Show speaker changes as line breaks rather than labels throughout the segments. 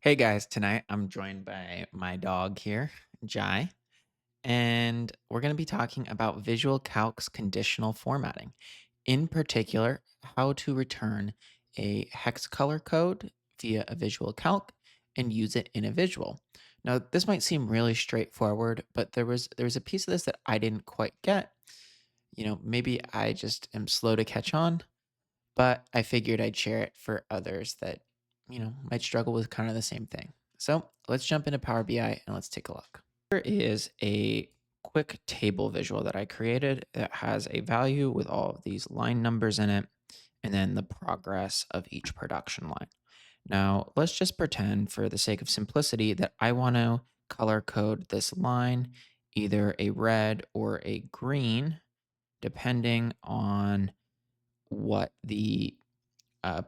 Hey guys, tonight I'm joined by my dog here, Jai, and we're going to be talking about Visual Calc's conditional formatting. In particular, how to return a hex color code via a Visual Calc and use it in a visual. Now, this might seem really straightforward, but there was a piece of this that I didn't quite get. Maybe I just am slow to catch on, but I figured I'd share it for others that, might struggle with kind of the same thing. So let's jump into Power BI and let's take a look. Here is a quick table visual that I created that has a value with all of these line numbers in it and then the progress of each production line. Now, let's just pretend for the sake of simplicity that I want to color code this line either a red or a green, depending on what the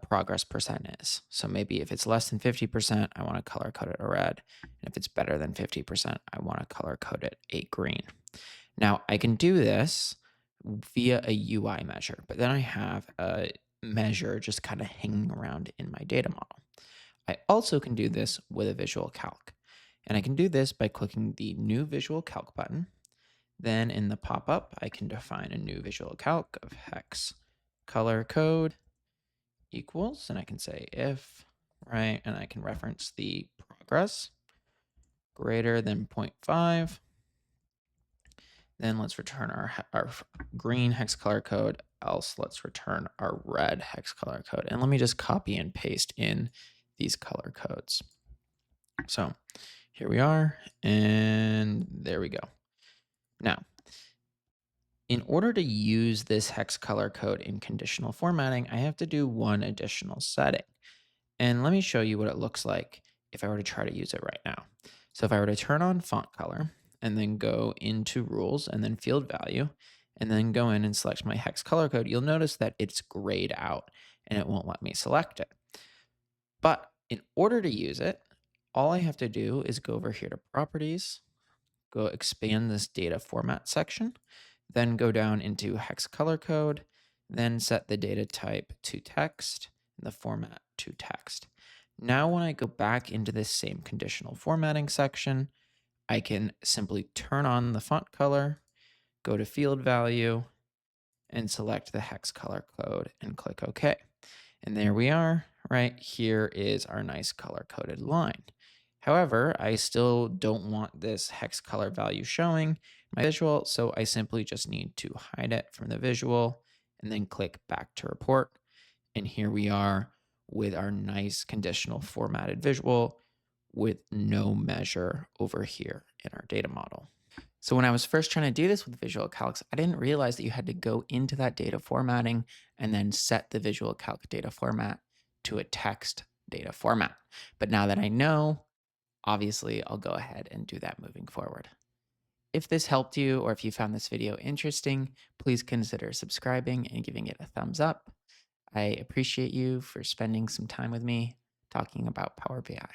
progress percent is. So maybe if it's less than 50%, I want to color code it a red. And if it's better than 50%, I want to color code it a green. Now I can do this via a UI measure, but then I have a measure just kind of hanging around in my data model. I also can do this with a visual calc. And I can do this by clicking the new visual calc button. Then in the pop-up, I can define a new visual calc of hex color code equals, and I can say if, right? And I can reference the progress greater than 0.5. Then let's return our green hex color code, else let's return our red hex color code. And let me just copy and paste in these color codes. So here we are, and there we go. Now, in order to use this hex color code in conditional formatting, I have to do one additional setting. And let me show you what it looks like if I were to try to use it right now. So if I were to turn on font color and then go into rules and then field value and then go in and select my hex color code, you'll notice that it's grayed out and it won't let me select it. But in order to use it, all I have to do is go over here to properties, go expand this data format section, then go down into hex color code, then set the data type to text and the format to text. Now, when I go back into this same conditional formatting section, I can simply turn on the font color, go to field value, and select the hex color code and click OK. And there we are. Right here is our nice color coded line. However, I still don't want this hex color value showing in my visual, so I simply just need to hide it from the visual and then click back to report. And here we are with our nice conditional formatted visual with no measure over here in our data model. So when I was first trying to do this with Visual Calcs, I didn't realize that you had to go into that data formatting and then set the Visual Calc data format to a text data format. But now that I know, obviously I'll go ahead and do that moving forward. If this helped you or if you found this video interesting, please consider subscribing and giving it a thumbs up. I appreciate you for spending some time with me talking about Power BI.